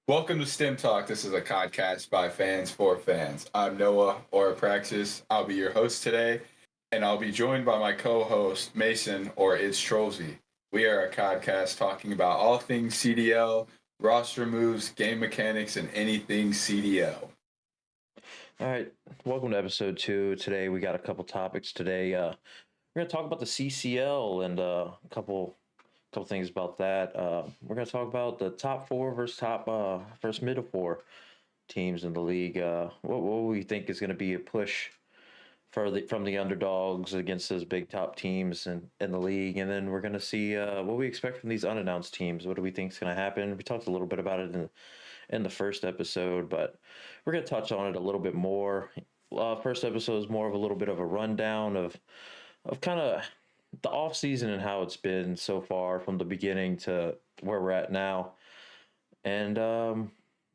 Welcome to STIM Talk. This is a podcast by fans for fans. I'm Noah or Praxis. I'll be your host today, and I'll be joined by my co-host Mason or It's Trolsey. We are a podcast talking about all things CDL, roster moves, game mechanics, and anything CDL. All right, welcome to episode 2. Today we got a couple topics today. We're gonna talk about the CCL and a couple things about that. We're gonna talk about the top four versus first middle four teams in the league. What we think is gonna be a push from the underdogs against those big top teams in the league, and then we're gonna see what we expect from these unannounced teams. What do we think is gonna happen? We talked a little bit about it in the first episode, but we're going to touch on it a little bit more. First episode is more of a little bit of a rundown of kind of the off season and how it's been so far from the beginning to where we're at now, and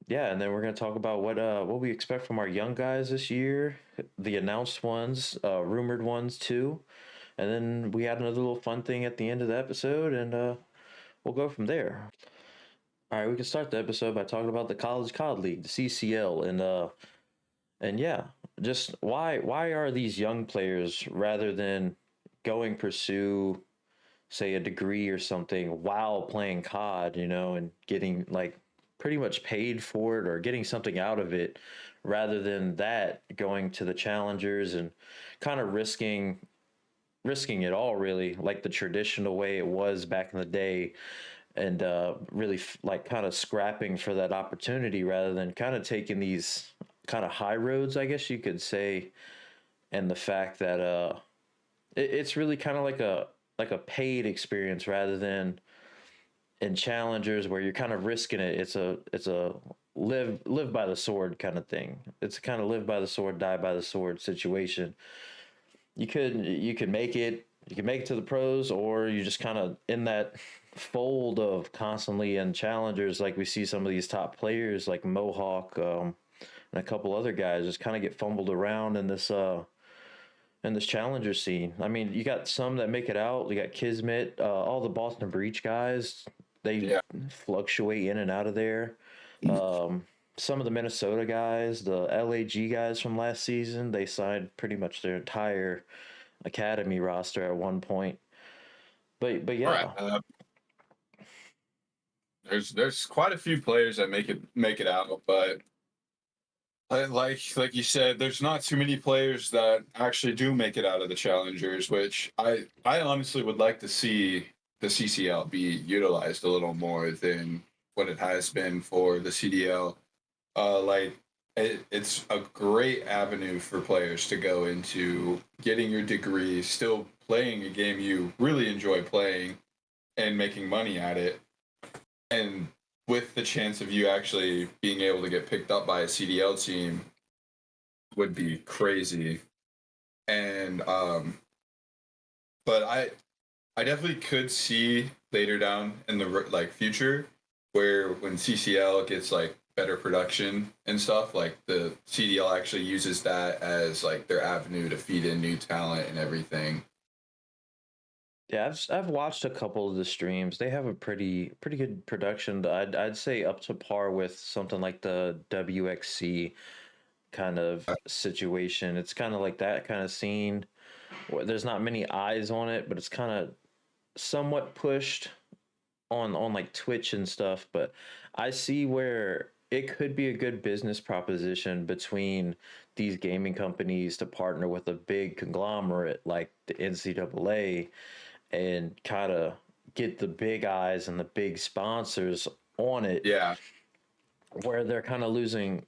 yeah, and then we're going to talk about what we expect from our young guys this year, the announced ones, rumored ones too, and then we had another little fun thing at the end of the episode, and we'll go from there. All right, we can start the episode by talking about the College COD League, the CCL, and yeah, just why are these young players rather than going pursue say a degree or something while playing COD, and getting like pretty much paid for it or getting something out of it, rather than that going to the challengers and kind of risking it all really like the traditional way it was back in the day, and really like kind of scrapping for that opportunity rather than kind of taking these kind of high roads, I guess you could say, and the fact that it's really kind of like a paid experience rather than in challengers where you're kind of risking it. It's a live by the sword kind of thing. It's kind of live by the sword, die by the sword situation. You could make it, you can make it to the pros, or you just kind of in that fold of constantly in challengers, like we see some of these top players like Mohawk, and a couple other guys just kind of get fumbled around in this challenger scene. I mean, you got some that make it out. You got Kismet, all the Boston Breach guys. They Yeah. fluctuate in and out of there. Um, some of the Minnesota guys, the LAG guys from last season, they signed pretty much their entire academy roster at one point. But All right. yeah, There's quite a few players that make it out, but like you said, there's not too many players that actually do make it out of the challengers, which I honestly would like to see the CCL be utilized a little more than what it has been for the CDL. It's a great avenue for players to go into getting your degree, still playing a game you really enjoy playing, and making money at it, and with the chance of you actually being able to get picked up by a CDL team would be crazy. And but I definitely could see later down in the future where when CCL gets like better production and stuff, like the CDL actually uses that as like their avenue to feed in new talent and everything. yeah, I've watched a couple of the streams. They have a pretty good production. I'd say up to par with something like the WXC kind of situation. It's kind of like that kind of scene where there's not many eyes on it, but it's kind of somewhat pushed on like Twitch and stuff. But I see where it could be a good business proposition between these gaming companies to partner with a big conglomerate like the NCAA and kind of get the big eyes and the big sponsors on it, Yeah, where they're kind of losing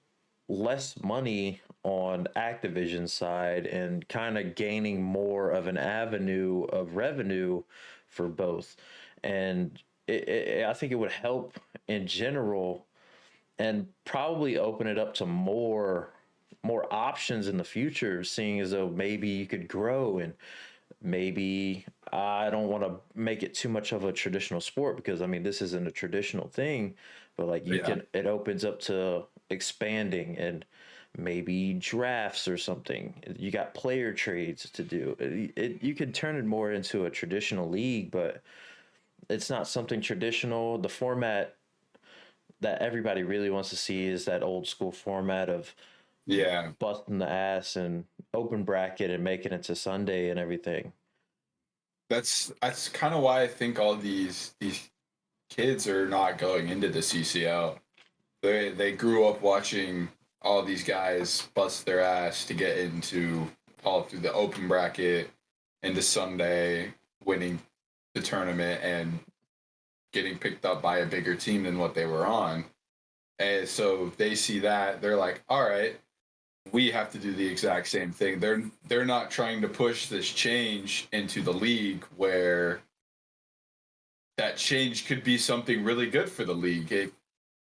less money on Activision side and kind of gaining more of an avenue of revenue for both. And I think it would help in general and probably open it up to more options in the future, seeing as though maybe you could grow, and maybe I don't want to make it too much of a traditional sport because I mean this isn't a traditional thing, but like you yeah, can, it opens up to expanding and maybe drafts or something. You got player trades to do. You could turn it more into a traditional league, but it's not something traditional. The format that everybody really wants to see is that old school format of Yeah, busting the ass and open bracket and making it to Sunday and everything. that's kind of why I think all these kids are not going into the CCL. They grew up watching all these guys bust their ass to get into all through the open bracket into Sunday, winning the tournament and getting picked up by a bigger team than what they were on. And so they see that, they're like, all right, we have to do the exact same thing. They're not trying to push this change into the league where that change could be something really good for the league.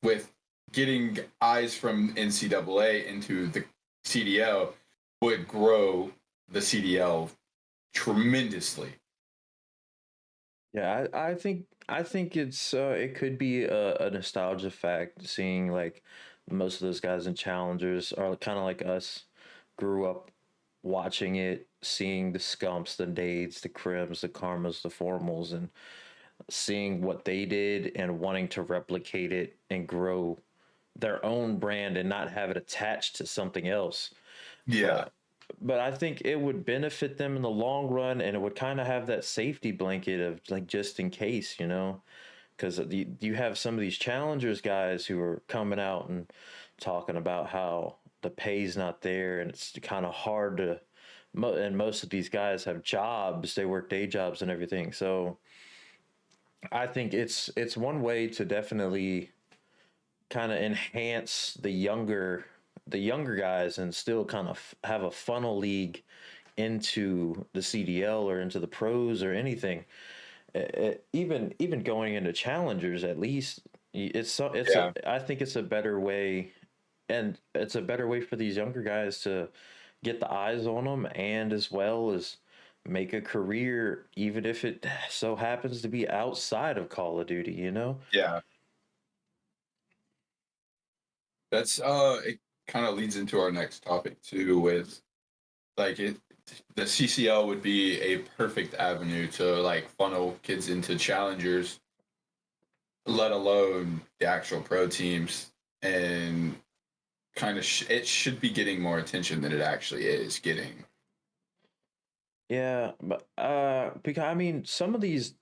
With getting eyes from NCAA into the CDL would grow the CDL tremendously. Yeah, I think it could be a nostalgia fact seeing like most of those guys in challengers are kind of like us, grew up watching it, seeing the Scumps, the Dades, the Crims, the Karmas, the Formals, and seeing what they did and wanting to replicate it and grow their own brand and not have it attached to something else. Yeah, But I think it would benefit them in the long run, and it would kind of have that safety blanket of like just in case, because you have some of these challengers guys who are coming out and talking about how the pay's not there and it's kind of hard to. And most of these guys have jobs; they work day jobs and everything. So I think it's one way to definitely kind of enhance the younger guys and still kind of have a funnel league into the CDL or into the pros or anything. Even going into challengers, at least it's a yeah, I think it's a better way, and it's a better way for these younger guys to get the eyes on them, and as well as make a career, even if it so happens to be outside of Call of Duty. yeah. That's it kind of leads into our next topic too with like it the CCL would be a perfect avenue to like funnel kids into challengers, let alone the actual pro teams, and kind of it should be getting more attention than it actually is getting. Yeah, but because I mean, some of these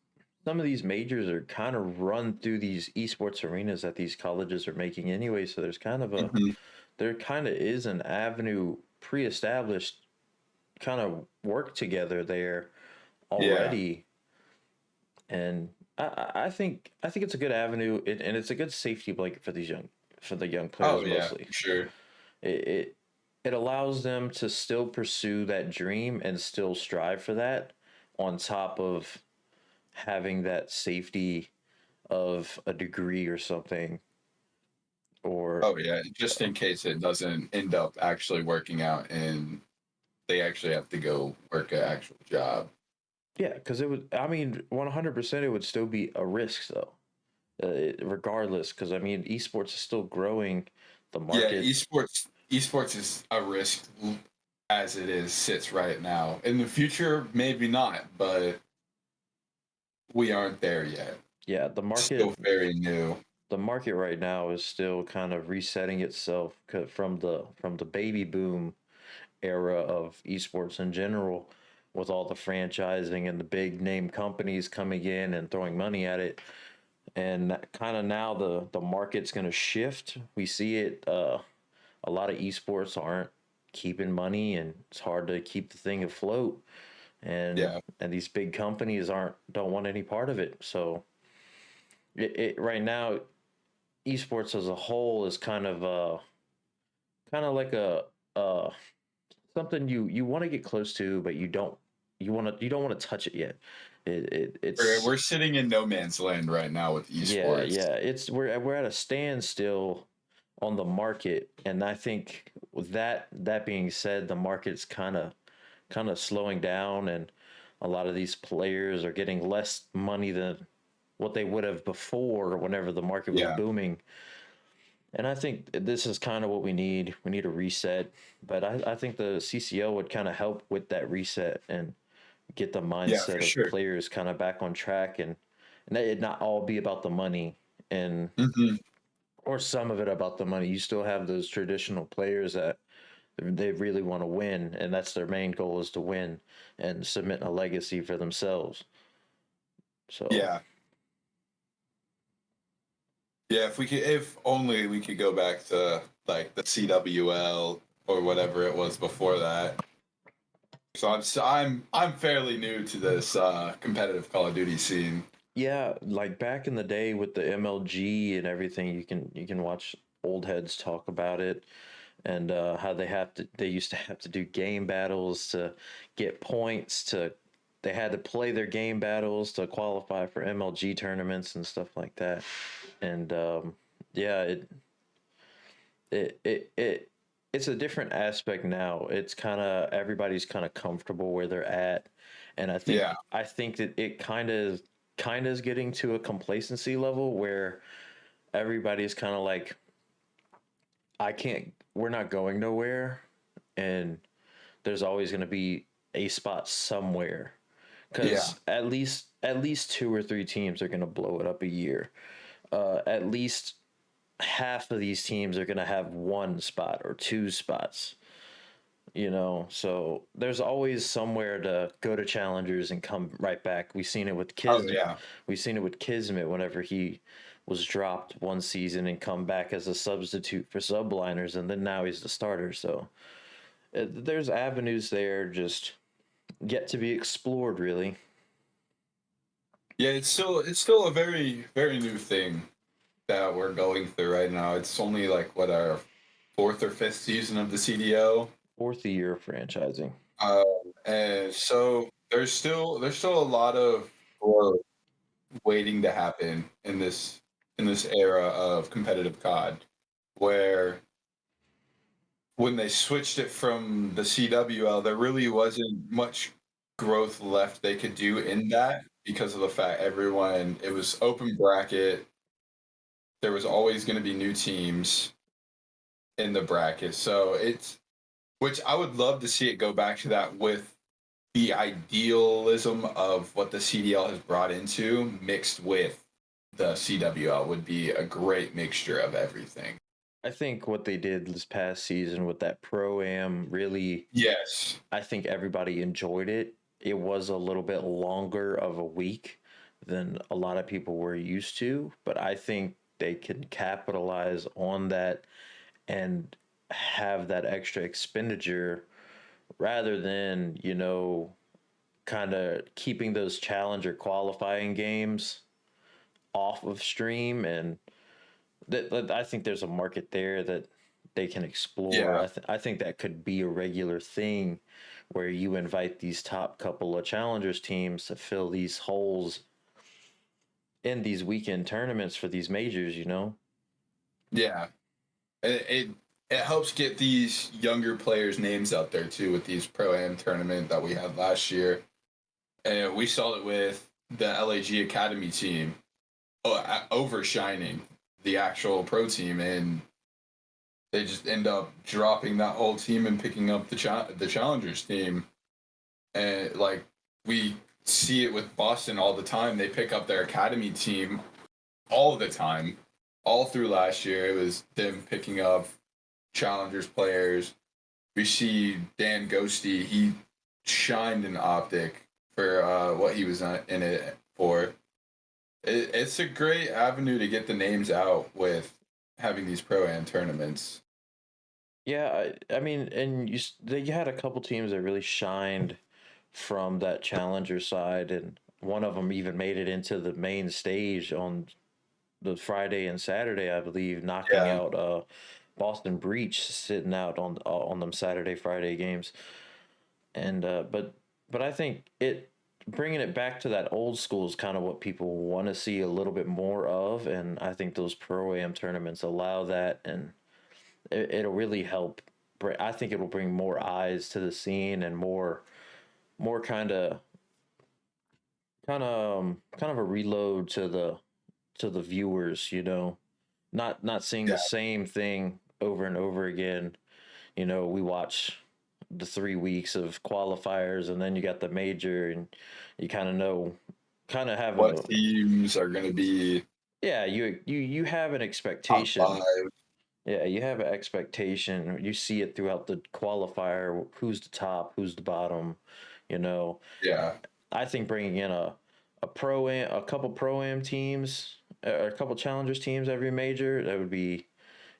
majors are kind of run through these esports arenas that these colleges are making anyway. So Mhm. there kind of is an avenue pre-established kind of work together there Yeah. already, and I think it's a good avenue, and it's a good safety blanket for the young Oh players yeah, mostly. for sure. It it allows them to still pursue that dream and still strive for that on top of having that safety of a degree or something. Or Oh yeah, just in case it doesn't end up actually working out and they actually have to go work an actual job. yeah, because it would, I mean, 100% it would still be a risk though, regardless, because I mean esports is still growing, the Yeah, market. esports is a risk as it is sits right now. In the future, maybe not, but we aren't there yet. Yeah, the Still market very new. the market right now is still kind of resetting itself from the baby boom era of esports in general, with all the franchising and the big name companies coming in and throwing money at it. And kind of now the market's going to shift. We see it. A lot of esports aren't keeping money, and it's hard to keep the thing afloat. And Yeah, these big companies don't want any part of it. So right now, esports as a whole is kind of like a uh something you want to get close to, but you don't want to touch it yet. It's we're sitting in no man's land right now with Yeah, esports. yeah. We're at a standstill on the market, and I think with that being said, the market's kind of slowing down, and a lot of these players are getting less money than what they would have before whenever the market was Yeah, booming. And I think this is kind of what we need. We need a reset, but I think the CCL would kind of help with that reset and get the yeah, for mindset of sure. players kind of back on track, and it not all be about the money. And Hmm. or some of it about the money. You still have those traditional players that they really want to win, and that's their main goal is to win and submit a legacy for themselves. So Yeah. Yeah, if only we could go back to like the CWL or whatever it was before that. So I'm fairly new to this competitive Call of Duty scene. yeah, like back in the day with the MLG and everything, you can watch old heads talk about it and how they used to have to do game battles to get points to they had to play their game battles to qualify for MLG tournaments and stuff like that. And yeah, it it's a different aspect now. It's kind of everybody's kind of comfortable where they're at, and Yeah, I think that it kind of is getting to a complacency level where everybody's kind of like, I can't, we're not going nowhere, and there's always going to be a spot somewhere yeah, because at least two or three teams are going to blow it up a year. At least half of these teams are going to have one spot or two spots, so there's always somewhere to go to challengers and come right back. oh yeah, We've seen it with Kismet whenever he was dropped one season and come back as a substitute for subliners, and then now he's the starter. So there's avenues there just yet to be explored, really. yeah. It's still a very new thing that we're going through right now. It's only like what our fourth or fifth season of the CDO. Fourth year of franchising. Uh, and so there's still a lot of growth waiting to happen in this era of competitive COD, where when they switched it from the CWL, there really wasn't much growth left they could do in that because of the fact everyone it was open bracket. There was always going to be new teams in the bracket, so it's which I would love to see it go back to that with the idealism of what the CDL has brought into mixed with the CWL would be a great mixture of everything. I think what they did this past season with that pro am really, Yes. I think everybody enjoyed it. It was a little bit longer of a week than a lot of people were used to, but I think they can capitalize on that and have that extra expenditure rather than, kind of keeping those challenger qualifying games off of stream. And I think there's a market there that they can explore. Yeah. I think that could be a regular thing where you invite these top couple of challengers teams to fill these holes in these weekend tournaments for these majors. Yeah. It it helps get these younger players' names out there too with these pro am tournament that we had last year, and we saw it with the LAG Academy team overshining the actual pro team, and they just end up dropping that whole team and picking up the challengers team, and like we see it with Boston all the time. They pick up their academy team all the time, all through last year. It was them picking up challengers players. We see Dan Ghosty. He shined in Optic for what he was in it for. It's a great avenue to get the names out with having these pro am tournaments. Yeah, I mean, and you had a couple teams that really shined from that challenger side, and one of them even made it into the main stage on the Friday and Saturday, I believe, knocking Yeah. out Boston Breach, sitting out on them Saturday Friday games. And but I think it bringing it back to that old school is kind of what people want to see a little bit more of, and I think those pro am tournaments allow that, and it'll really help. I think it will bring more eyes to the scene and more kind of a reload to the viewers. Not seeing Yeah. the same thing over and over again. We watch the 3 weeks of qualifiers, and then you got the major, and you kind of know, kind of have What a teams are going to be? Yeah, you have an top expectation. 5. Yeah, you have an expectation. You see it throughout the qualifier. Who's the top? Who's the bottom? You know, Yeah. I think bringing in a couple pro am teams, a couple challengers teams every major, that would be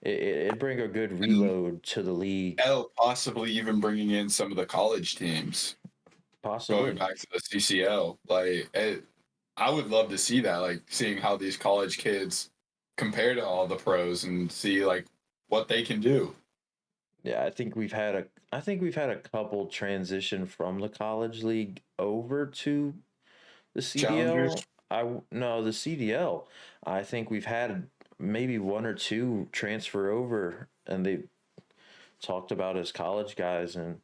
it'd bring a good And reload to the league. hell, possibly even bringing in some of the college teams, going Possibly. back to the CCL. I would love to see that, like seeing how these college kids compare to all the pros and see like what they can do. Yeah, I think we've had a couple transition from the college league over to the Challengers. CDL. No, the CDL. I think we've had maybe one or two transfer over, and they talked about as college guys, and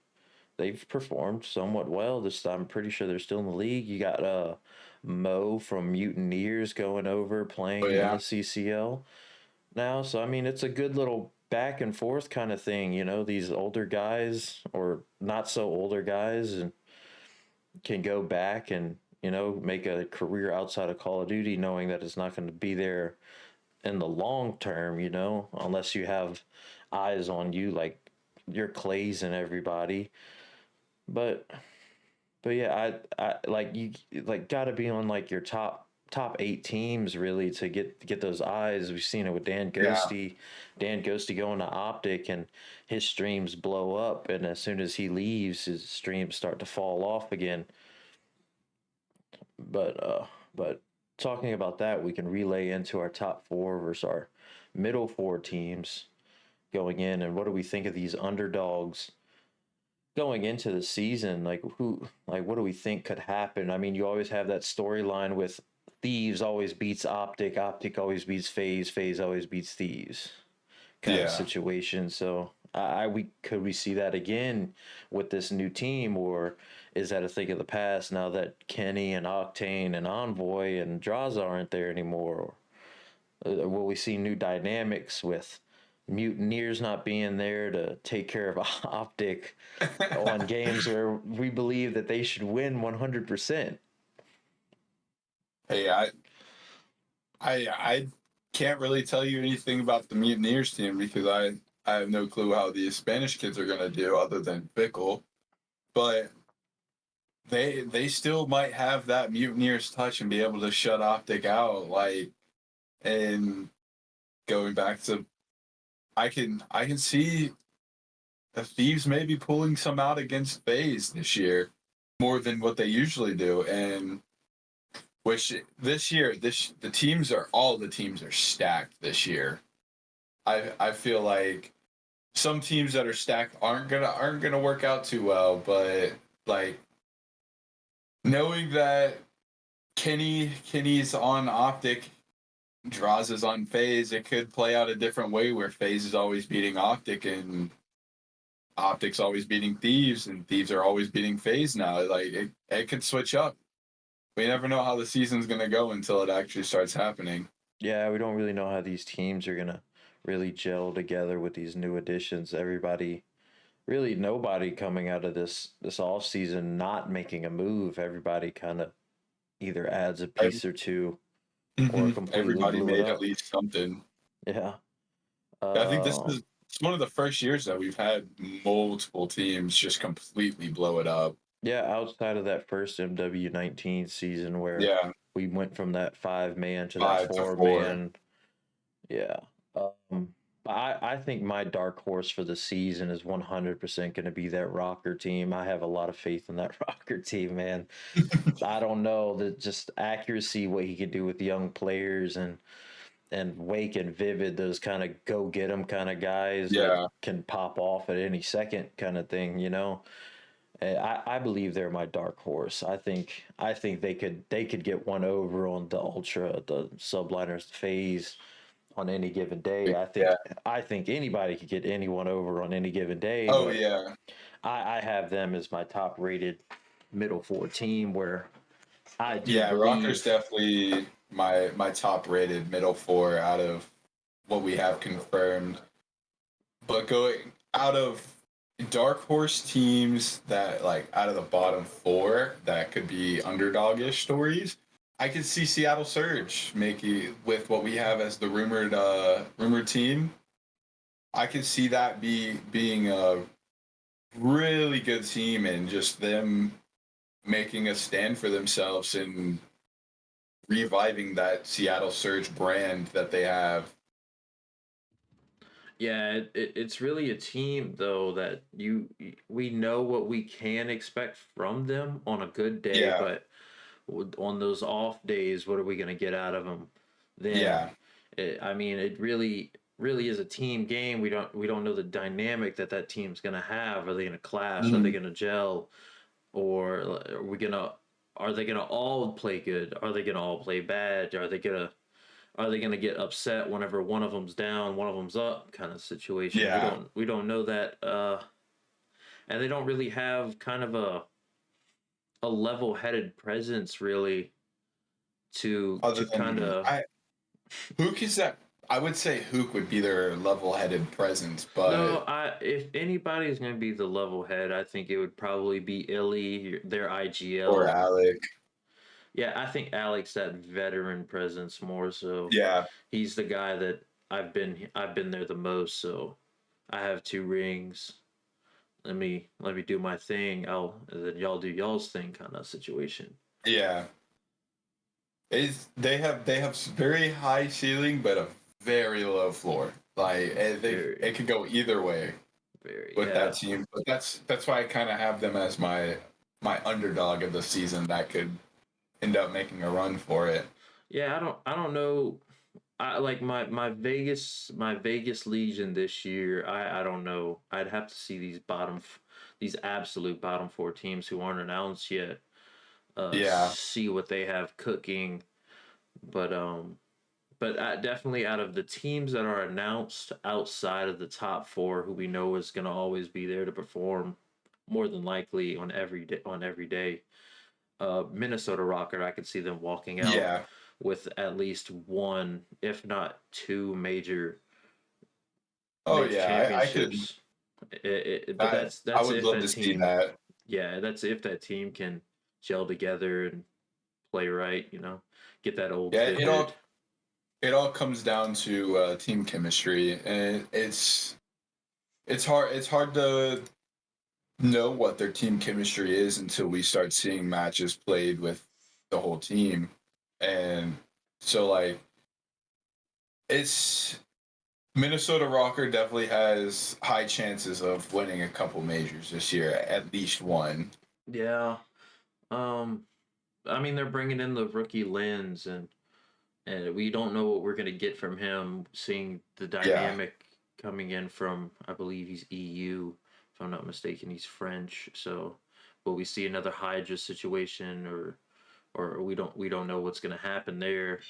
they've performed somewhat well this time. I'm pretty sure they're still in the league. You got Mo from Mutineers going over Oh playing in yeah, the CCL now. So I mean, it's a good little back and forth kind of thing. These older guys or not so older guys and can go back and make a career outside of Call of Duty, knowing that it's not going to be there in the long term. Unless you have eyes on you like your Clays and everybody. But yeah, I like you like got to be on like your top 8 teams really to get those eyes. We've seen it with yeah. Dan Ghosty going to Optic and his streams blow up, and as soon as he leaves, his streams start to fall off again. But talking about that, we can relay into our top 4 versus our middle 4 teams going in, and what do we think of these underdogs going into the season? Like what do we think could happen? I mean, you always have that storyline with Thieves always beats Optic, Optic always beats FaZe, FaZe always beats Thieves kind of Yeah. situation. So we could we see that again with this new team, or is that a thing of the past now that Kenny and Octane and Envoy and Draza aren't there anymore? Or will we see new dynamics with Mutineers not being there to take care of Optic on games where we believe that they should win 100%? Hey, I can't really tell you anything about the Mutineers team because I have no clue how these Spanish kids are gonna do other than Fickle. But they still might have that Mutineers touch and be able to shut Optic out. And going back to I can see the Thieves maybe pulling some out against FaZe this year more than what they usually do. And which this year, all the teams are stacked this year. I feel like some teams that are stacked aren't gonna work out too well, but like knowing that Kenny's on Optic, Draws is on FaZe, it could play out a different way where FaZe is always beating Optic and Optic's always beating Thieves and Thieves are always beating FaZe now. Like it could switch up. We never know how the season's gonna go until it actually starts happening. Yeah, we don't really know how these teams are gonna really gel together with these new additions. Everybody, really nobody coming out of this off season not making a move. Everybody kind of either adds a Every, piece or two or mhm, completely everybody blew it made at up. least something. Yeah. I think this Uh, is it's one of the first years that we've had multiple teams just completely blow it up. yeah, outside of that first MW19 season where Yeah, we went from that 5 man to that 5-4. 4 man. Yeah. Um, I think my dark horse for the season is 100% going to be that Rocker team. I have a lot of faith in that Rocker team, man. I don't know the just accuracy, what he can do with young players and Wake and Vivid, those kind of go get 'em kind of guys that Yeah. can pop off at any second kind of thing. I believe they're my dark horse. I think they could get one over on the Ultra, the Subliners, the Phase on any given day. I Yeah. think I think anybody could get anyone over on any given day, Oh but yeah. I have them as my top rated middle 4 team where I do Yeah, Rocker's believe. definitely my top rated middle 4 out of what we have confirmed. But going out of dark horse teams that like out of the bottom 4 that could be underdogish stories, I could see Seattle Surge making with what we have as the rumored team. I could see that being a really good team and just them making a stand for themselves and reviving that Seattle Surge brand that they have. Yeah, it's really a team though that we know what we can expect from them on a good day, Yeah, but on those off days, what are we going to get out of them? Then, yeah, I mean, it really is a team game. We don't know the dynamic that team's going to have. Are they going to clash? Are they mhm. going to gel? Or are they gonna all play good? Are they gonna all play bad? Are they gonna get upset whenever one of them's down, one of them's up, kind of situation? We Yeah. don't we don't know that, and they don't really have kind of a level headed presence really to Other kind than of. I, Hook is that. I would say Hook would be their level-headed presence, No, but if anybody is going to be the level head, I think it would probably be Illy, their or IGL. Alec. Yeah, I think Alex that veteran presence more so. Yeah, He's the guy that I've been there the most, so I have 2 rings. Let me do my thing. Then y'all do y'all's thing kind of situation. yeah. They have very high ceiling, but a very low floor. Like Very, it could go either way very, with that yeah. team. But that's why I kind of have them as my underdog of the season that could end up making a run for it. Yeah, I don't know. I like my Vegas Legion this year. I don't know. I'd have to see these absolute bottom 4 teams who aren't announced yet. Yeah, See what they have cooking, but definitely out of the teams that are announced outside of the top 4, who we know is going to always be there to perform, more than likely on every day. Minnesota Rocket, I could see them walking out yeah. with at least one, if not 2 Oh major yeah, I could. championships. But that's I that's would if love that to see team, that. yeah, that's if that team can gel together and play right. Get that old Yeah, pivot. it all comes down to team chemistry, and it's hard to know what their team chemistry is until we start seeing matches played with the whole team, and so like it's Minnesota Rocker definitely has high chances of winning a couple majors this year, at least one. Yeah. Um, I mean, they're bringing in the rookie Lens, and we don't know what we're gonna get from him. Seeing the Yeah, dynamic coming in from, I believe he's EU, if I'm not mistaken, he's French. So, will we see another Hydra situation, or we don't know what's gonna happen there.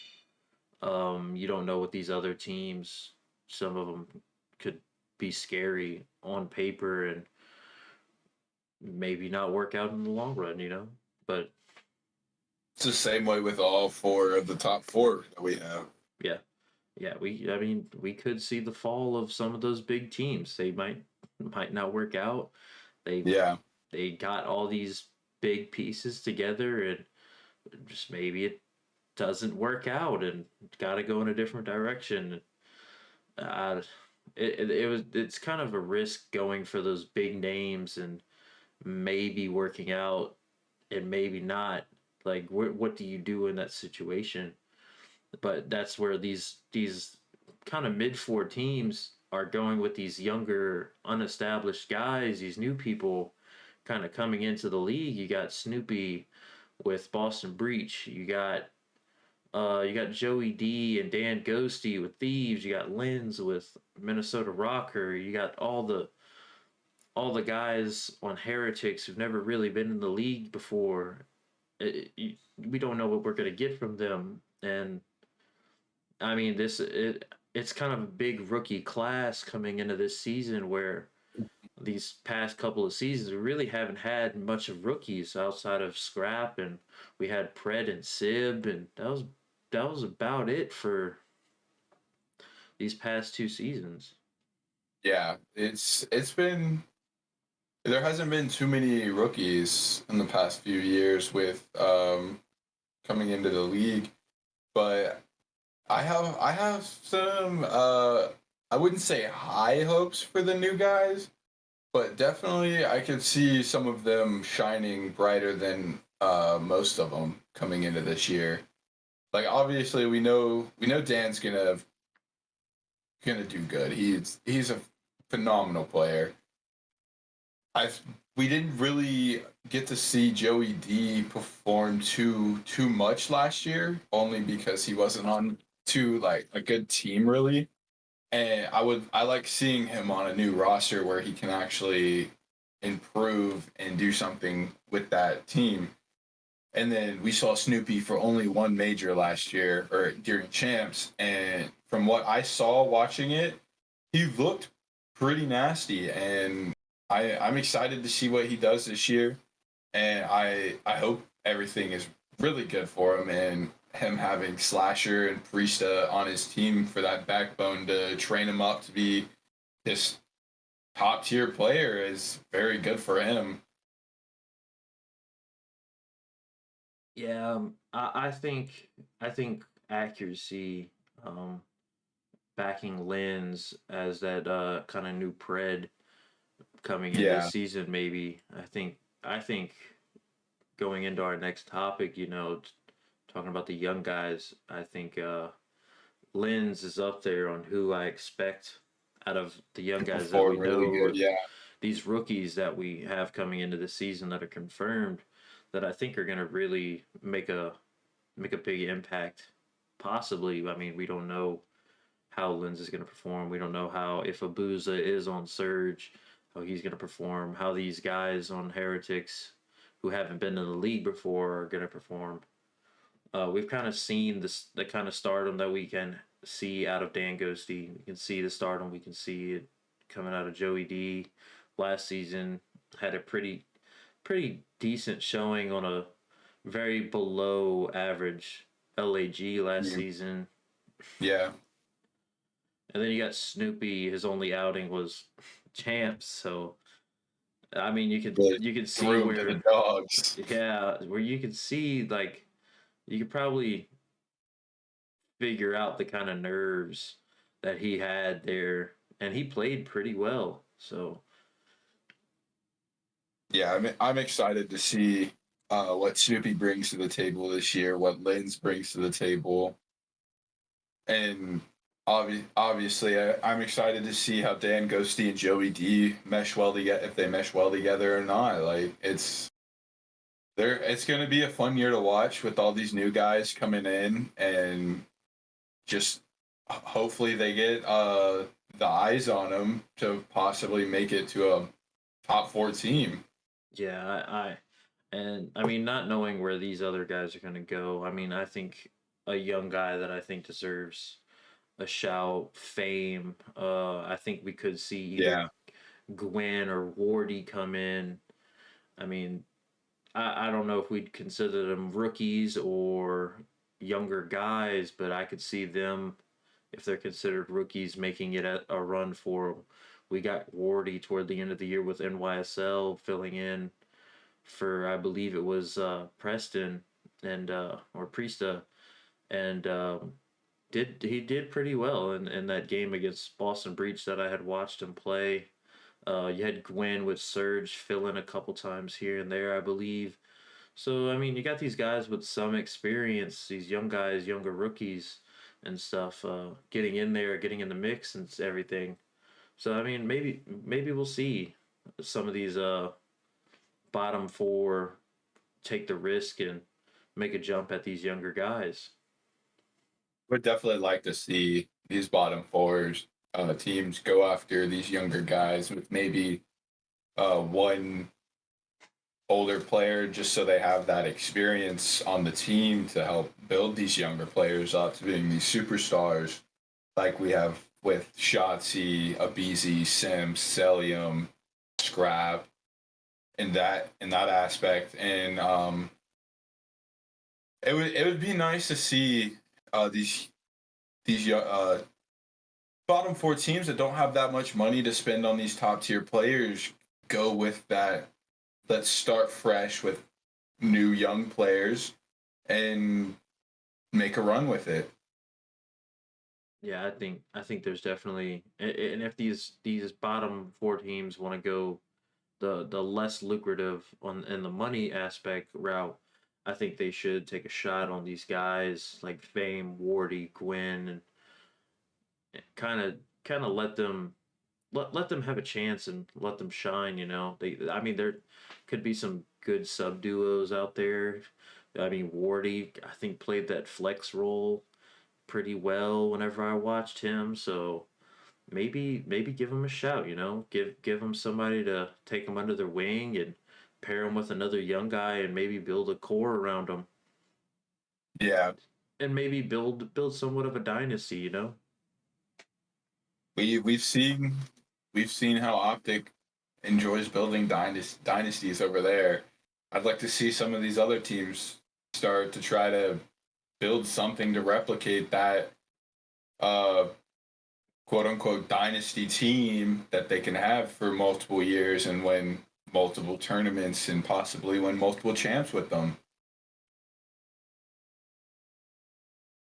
You don't know what these other teams. Some of them could be scary on paper and maybe not work out in the long run. But it's the same way with all four of the top four that we have. yeah, yeah, I mean, we could see the fall of some of those big teams. They might not work out. They Yeah, they got all these big pieces together, and just maybe it doesn't work out, and got to go in a different direction. Uh, it's kind of a risk going for those big names and maybe working out and maybe not. Like, what do you do in that situation? But that's where these kind of mid 4 teams are going with these younger, unestablished guys, these new people kind of coming into the league. You got Snoopy with Boston Breach. You got Joey D and Dan Ghosty with Thieves. You got Lens with Minnesota Rocker. You got all the guys on Heretics who've never really been in the league before. We don't know what we're gonna get from them, and I mean it's kind of a big rookie class coming into this season where these past couple of seasons we really haven't had much of rookies outside of Scrap, and we had Pred and Sib, and that was about it for these past 2 seasons. yeah. It's been there hasn't been too many rookies in the past few years with coming into the league. But I have some I wouldn't say high hopes for the new guys, but definitely I could see some of them shining brighter than most of them coming into this year. Like obviously we know Dan's gonna do good. He's a phenomenal player. I We didn't really get to see Joey D perform too much last year, only because he wasn't on too like a good team really. And I like seeing him on a new roster where he can actually improve and do something with that team. And then we saw Snoopy for only one major last year or during champs. And from what I saw watching it, he looked pretty nasty. And I'm excited to see what he does this year. And I hope everything is really good for him and him having Slasher and Priesta on his team for that backbone to train him up to be this top tier player is very good for him. Yeah, I think accuracy, um, backing Lens as that kind of new pred coming into the Yeah, season. Maybe I think going into our next topic, talking about the young guys, I think Lens is up there on who I expect out of the young to guys that we perform really know, good. Yeah, these rookies that we have coming into the season that are confirmed, that I think are going to really make a big impact. Possibly, I mean, we don't know how Lens is going to perform. We don't know how, if Abuza is on Surge, how he's going to perform. How these guys on Heretics, who haven't been in the league before, are going to perform. We've kind of seen the kind of stardom that we can see out of Dan Ghosty. We can see the stardom. We can see it coming out of Joey D. Last season had a pretty decent showing on a very below average LAG last yeah, season. yeah. And then you got Snoopy. His only outing was champs. So I mean, Really you could see threw him to the where, dogs. yeah, where you could see, like, you could probably figure out the kind of nerves that he had there, and he played pretty well. So Yeah, I'm excited to see what Snoopy brings to the table this year, what Lens brings to the table, and obviously I'm excited to see how Dan Ghosty and Joey D mesh well together, if they mesh well together or not. Like it's going to be a fun year to watch with all these new guys coming in, and just hopefully they get the eyes on them to possibly make it to a top four team. yeah, and I mean, not knowing where these other guys are going to go. I mean, I think a young guy that I think deserves a shout, Fame. I think we could see either Yeah, Gwen or Wardy come in. I mean, I don't know if we'd consider them rookies or younger guys, but I could see them, if they're considered rookies, making it a run for 'em. We got Wardy toward the end of the year with NYSL filling in for, I believe it was Preston and or Priesta, and did he did pretty well in that game against Boston Breach that I had watched him play. You had Gwen with Surge fill in a couple times here and there, I believe. So I mean, you got these guys with some experience, these young guys, younger rookies, and stuff, getting in there, getting in the mix and everything. So I mean, maybe we'll see some of these bottom four take the risk and make a jump at these younger guys. would definitely like to see these bottom fours teams go after these younger guys with maybe one older player just so they have that experience on the team to help build these younger players up to being these superstars like we have with Shotzi, Abizi, Sims, Celium, Scrap in that aspect. And it would be nice to see these bottom four teams that don't have that much money to spend on these top tier players go with that. Let's start fresh with new young players and make a run with it. Yeah, I think there's definitely, and if these bottom four teams want to go the less lucrative on in the money aspect route, I think they should take a shot on these guys like Fame, Wardy, Gwyn, and kind of let them have a chance and let them shine. I mean, there could be some good sub duos out there. I mean, Wardy, I think played that flex role pretty well whenever I watched him. So maybe give him a shout. Give him somebody to take him under their wing and pair him with another young guy and maybe build a core around him Yeah, and maybe build somewhat of a dynasty. we've seen how Optic enjoys building dynasties over there. I'd like to see some of these other teams start to try to build something to replicate that uh, quote unquote dynasty team that they can have for multiple years and win multiple tournaments and possibly win multiple champs with them.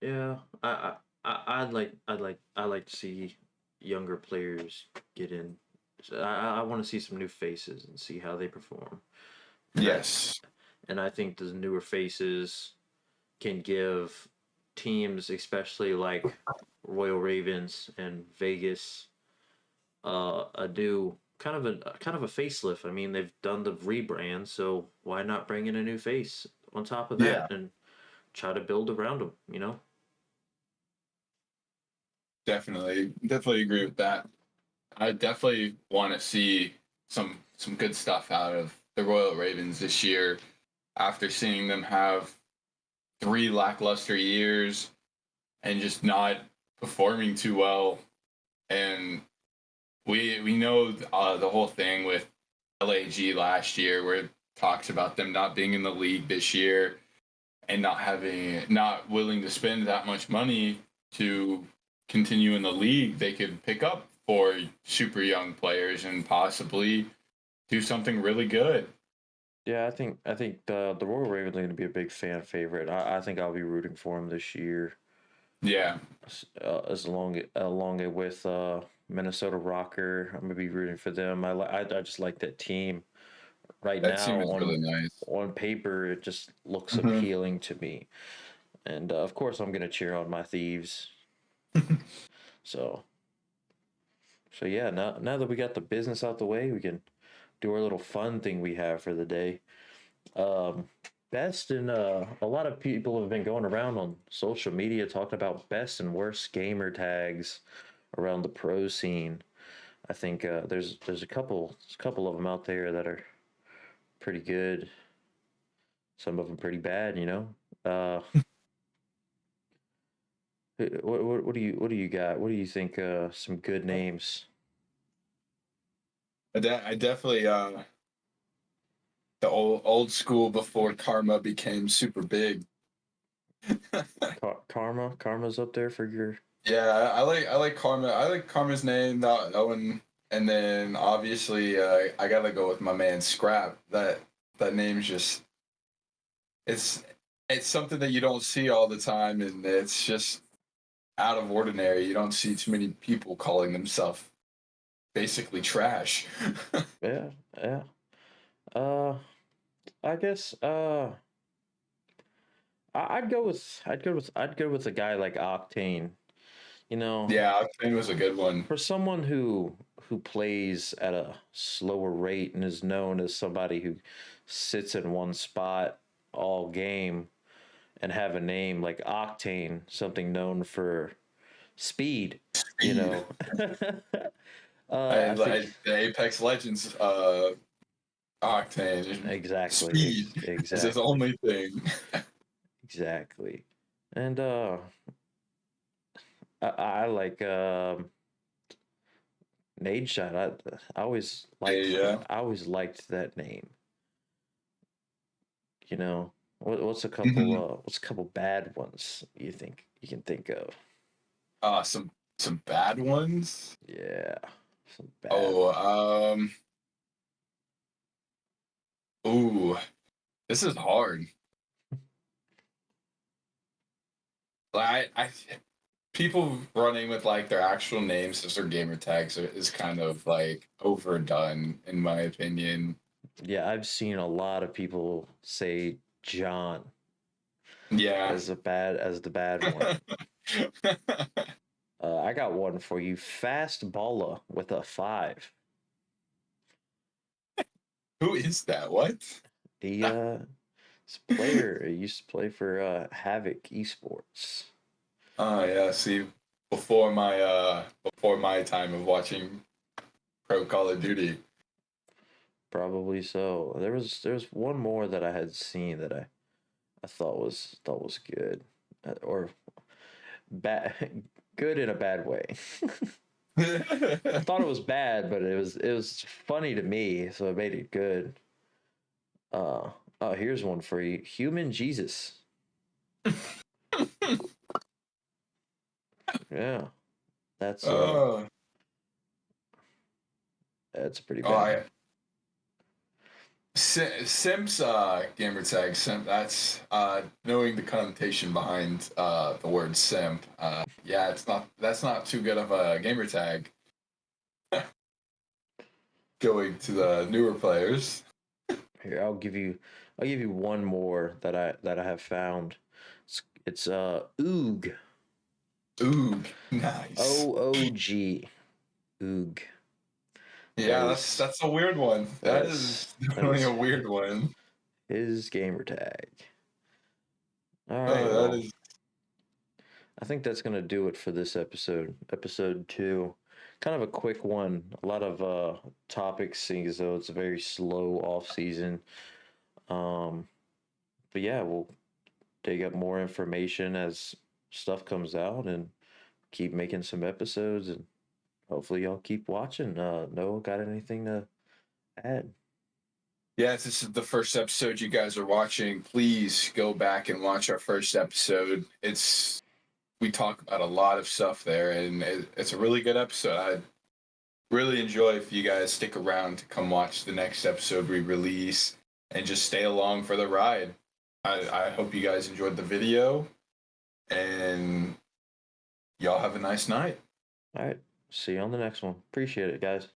Yeah, I'd like to see younger players get in. So I want to see some new faces and see how they perform. And I Yes, and I think the newer faces can give teams, especially like Royal Ravens and Vegas, a new kind of a facelift. I mean, they've done the rebrand, so why not bring in a new face on top of yeah, that and try to build around them? definitely agree with that. I definitely want to see some good stuff out of the Royal Ravens this year after seeing them have 3 lackluster years and just not performing too well. And we know the whole thing with LAG last year, where it talks about them not being in the league this year and not willing to spend that much money to continue in the league. They could pick up 4 super young players and possibly do something really good. Yeah, I think the Royal Ravens are going to be a big fan favorite. I think I'll be rooting for them this year, Yeah, along with Minnesota Rocker. I'm gonna be rooting for them. I just like that team right that now team is on really nice. on paper. It just looks Mm-hmm. appealing to me, and of course I'm gonna cheer on my thieves. So so yeah. Now that we got the business out the way, we can do our little fun thing we have for the day. Um, best and a lot of people have been going around on social media talking about best and worst gamer tags around the pro scene. I think there's a couple of them out there that are pretty good. Some of them pretty bad. Uh, what do you got? What do you think? Some good names. I definitely the old school before Karma became super big. Karma's up there for your. Yeah, I like Karma. I like Karma's name. That one, and then obviously I gotta go with my man Scrap. That name's just it's it's something that you don't see all the time, and it's just out of ordinary. You don't see too many people calling themselves basically trash. Yeah, yeah. Uh, I guess. I'd go with a guy like Octane. You know, Yeah, Octane was a good one. for someone who plays at a slower rate and is known as somebody who sits in one spot all game and have a name like Octane, something known for speed, you Speed. know. I think The Apex Legends Octane. Speed is his exactly, only thing. exactly. And I like Nade Shot. I always liked Yeah. I always liked that name. What's a couple Hmm. bad ones you think you can think of? Some bad ones. Yeah, some bad Oh, ones. ooh, this is hard. I people running with like their actual names as their gamer tags is kind of like overdone in my opinion. Yeah, I've seen a lot of people say John Yeah. as the bad one. I got one for you. Fast baller with a 5. Who is that? What? The this player used to play for Havoc Esports. Oh yeah, see, before my time of watching Pro Call of Duty. Probably so. There's one more that I had seen that I thought was good, or bad, good in a bad way. I thought it was bad, but it was funny to me, so it made it good. Oh, here's one for you. Human Jesus. Yeah, that's Oh, that's a pretty oh, bad one. Simps gamer tag simp. That's knowing the connotation behind the word simp. Yeah, it's not that's not too good of a gamer tag. Going to the newer players. Here, I'll give you one more that I have found. It's Oog. Ooh, nice. OOG. Oog. That Yeah, is that's a weird one. That is that definitely is a weird one. his gamer tag. All right, Oh, that well, is. I think that's gonna do it for this episode 2. Kind of a quick one. A lot of topics, seeing as though it's a very slow off season. Um, but yeah, we'll dig up more information as stuff comes out and keep making some episodes, and hopefully y'all keep watching. Noah, got anything to add? Yes, this is the first episode you guys are watching. Please go back and watch our first episode. It's we talk about a lot of stuff there, and it's a really good episode. I'd really enjoy if you guys stick around to come watch the next episode we release and just stay along for the ride. I hope you guys enjoyed the video, and y'all have a nice night. All right, see you on the next one. Appreciate it, guys.